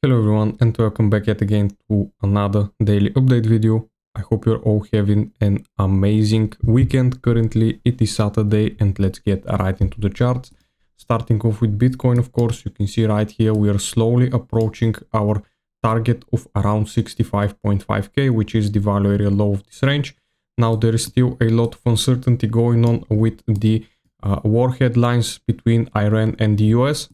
Hello everyone and welcome back yet again to another daily update video. I hope you're all having an amazing weekend. Currently it is Saturday and let's get right into the charts. Starting off with Bitcoin, of course, you can see right here we are slowly approaching our target of around 65.5k, which is the value area low of this range. Now there is still a lot of uncertainty going on with the war headlines between Iran and the US.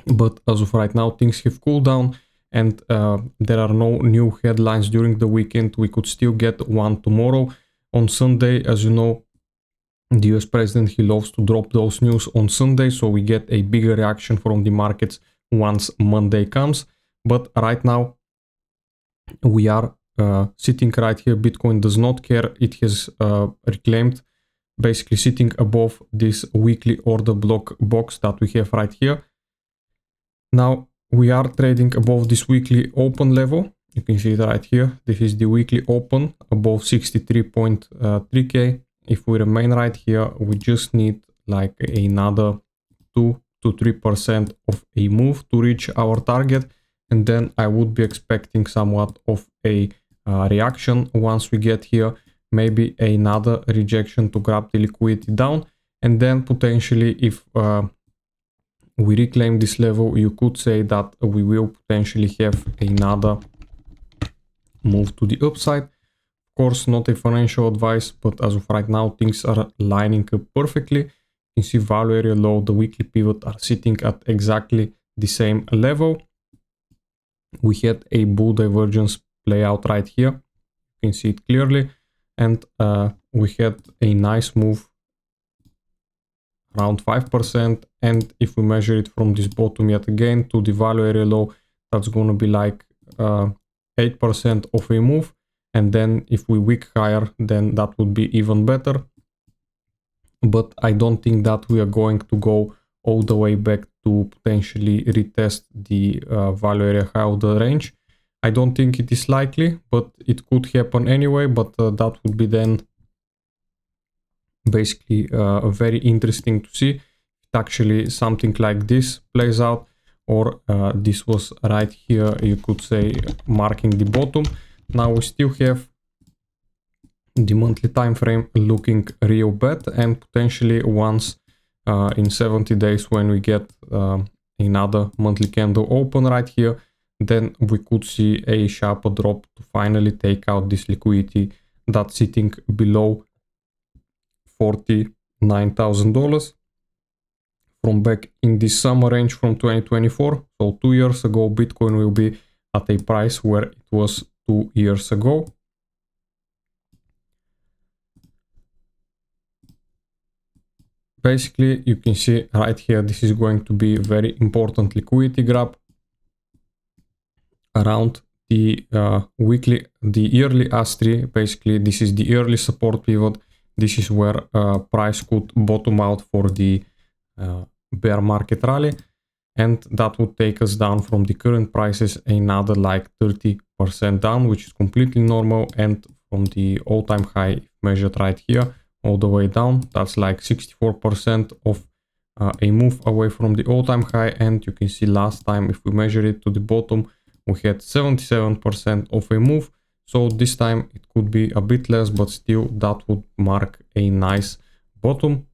But as of right now, things have cooled down and there are no new headlines during the weekend. We could still get one tomorrow. On Sunday, as you know, the US president, he loves to drop those news on Sunday, so we get a bigger reaction from the markets once Monday comes. But right now, we are sitting right here. Bitcoin does not care. It has reclaimed, basically sitting above this weekly order block box that we have right here. Now we are trading above this weekly open level. You can see it right here. This is the weekly open above 63.3k. If we remain right here, we just need like another 2 to 3% of a move to reach our target. And then I would be expecting somewhat of a reaction once we get here, maybe another rejection to grab the liquidity down. And then potentially if we reclaim this level, you could say that we will potentially have another move to the upside. Of course, not a financial advice, but as of right now, things are lining up perfectly. You can see value area low, the weekly pivot are sitting at exactly the same level. We had a bull divergence play out right here. You can see it clearly. And we had a nice move around 5%, and if we measure it from this bottom yet again to the value area low, that's going to be like 8% of a move. And then if we wick higher, then that would be even better. But I don't think that we are going to go all the way back to potentially retest the value area high of the range. I don't think it is likely, but it could happen anyway. But that would be then basically very interesting to see if actually something like this plays out, or this was right here, you could say, marking the bottom. Now we still have the monthly time frame looking real bad, and potentially once in 70 days when we get another monthly candle open right here, then we could see a sharper drop to finally take out this liquidity that's sitting below $49,000 from back in this summer range from 2024. So 2 years ago, Bitcoin will be at a price where it was 2 years ago. Basically, you can see right here, this is going to be a very important liquidity grab around the yearly S3. Basically, this is the early support pivot. This is where price could bottom out for the bear market rally, and that would take us down from the current prices another like 30% down, which is completely normal. And from the all-time high measured right here all the way down, that's like 64% of a move away from the all-time high. And you can see last time, if we measure it to the bottom, we had 77% of a move. So this time it could be a bit less, but still that would mark a nice bottom,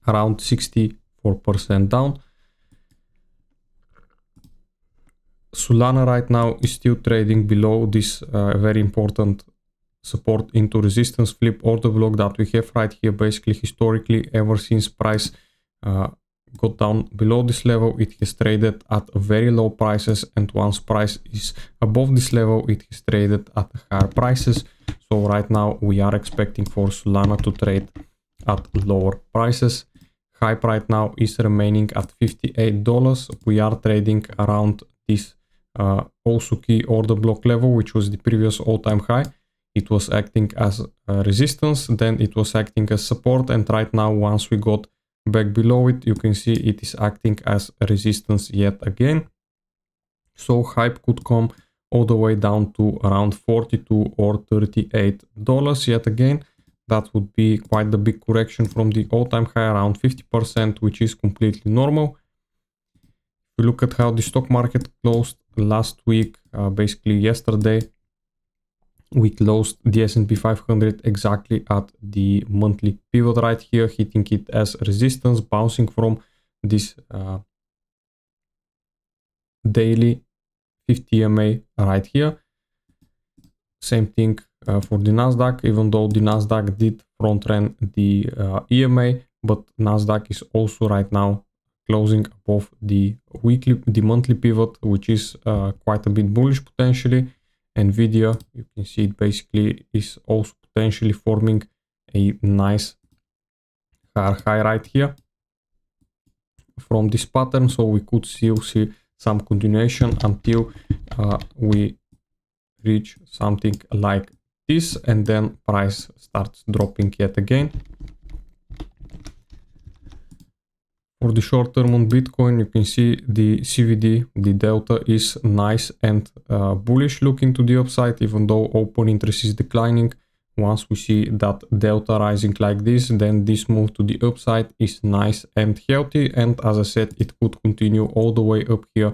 around 64% down. Solana right now is still trading below this very important support into resistance flip order block that we have right here. Basically, historically, ever since price got down below this level, it has traded at very low prices, and once price is above this level, it has traded at higher prices. So right now we are expecting for Solana to trade at lower prices. Hype right now is remaining at $58. We are trading around this also key order block level, which was the previous all-time high. It was acting as resistance, then it was acting as support, and right now once we got back below it, you can see it is acting as resistance yet again. So hype could come all the way down to around $42 or $38 yet again. That would be quite the big correction from the all-time high, around 50%, which is completely normal. If we look at how the stock market closed last week, basically yesterday, we closed the S&P 500 exactly at the monthly pivot right here, hitting it as resistance, bouncing from this daily 50 EMA right here. Same thing for the Nasdaq, even though the Nasdaq did front run the EMA, but Nasdaq is also right now closing above the monthly pivot, which is quite a bit bullish potentially. Nvidia, you can see it basically is also potentially forming a nice high right here from this pattern, so we could still see some continuation until we reach something like this, and then price starts dropping yet again. For the short term on Bitcoin, you can see the CVD, the delta is nice and bullish looking to the upside, even though open interest is declining. Once we see that delta rising like this, then this move to the upside is nice and healthy. And as I said, it could continue all the way up here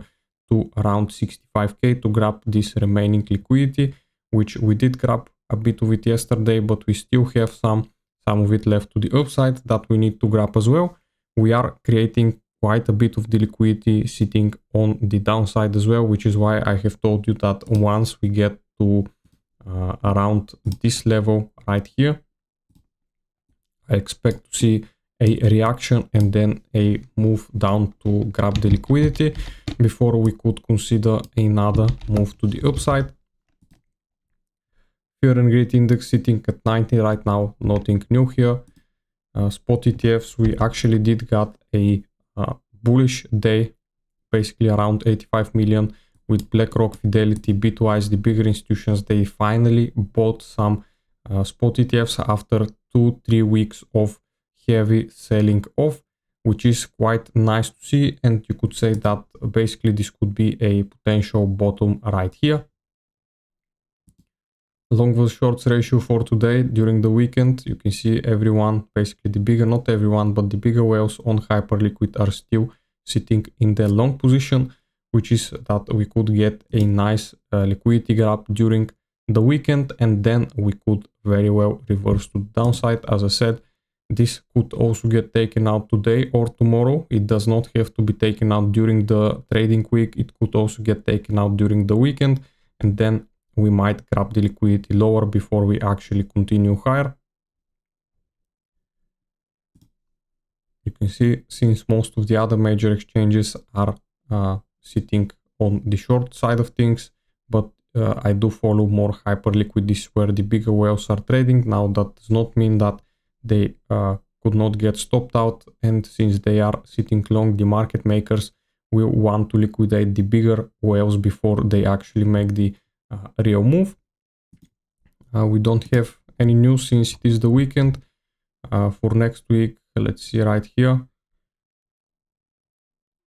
to around 65k to grab this remaining liquidity, which we did grab a bit of it yesterday, but we still have some of it left to the upside that we need to grab as well. We are creating quite a bit of the liquidity sitting on the downside as well, which is why I have told you that once we get to around this level right here, I expect to see a reaction and then a move down to grab the liquidity before we could consider another move to the upside. Fear and Greed Index sitting at 90 right now, nothing new here. Spot ETFs, we actually did got a bullish day, basically around 85 million with BlackRock, Fidelity, Bitwise, the bigger institutions. They finally bought some spot ETFs after 2-3 weeks of heavy selling off, which is quite nice to see. And you could say that basically this could be a potential bottom right here. Long versus shorts ratio for today during the weekend, you can see everyone, basically the bigger, not everyone, but the bigger whales on Hyperliquid are still sitting in the long position, which is that we could get a nice liquidity grab during the weekend, and then we could very well reverse to the downside. As I said, this could also get taken out today or tomorrow. It does not have to be taken out during the trading week. It could also get taken out during the weekend, and then we might grab the liquidity lower before we actually continue higher. You can see, since most of the other major exchanges are sitting on the short side of things, but I do follow more Hyperliquid. This is where the bigger whales are trading. Now that does not mean that they could not get stopped out, and since they are sitting long, the market makers will want to liquidate the bigger whales before they actually make the real move. We don't have any news since it is the weekend. For next week, let's see right here.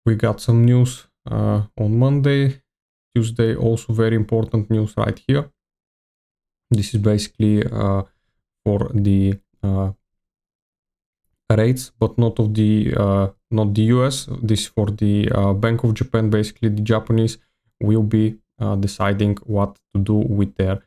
We got some news on Monday, Tuesday, also very important news right here. This is basically for the rates, but not the US. This is for the Bank of Japan. Basically, the Japanese will be deciding what to do with their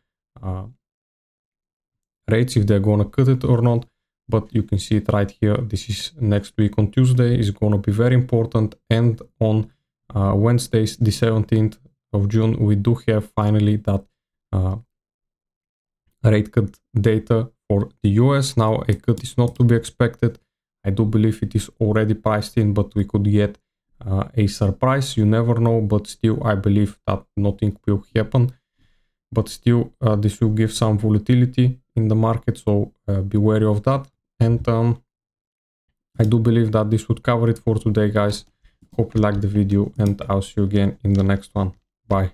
rates, if they're gonna cut it or not. But you can see it right here. This is next week on Tuesday, is gonna be very important. And on Wednesdays, the 17th of June, we do have finally that rate cut data for the US. Now, a cut is not to be expected. I do believe it is already priced in, but we could get a surprise. You never know, but still I believe that nothing will happen. But still this will give some volatility in the market, so be wary of that. And I do believe that this would cover it for today, guys. Hope you liked the video, and I'll see you again in the next one. Bye.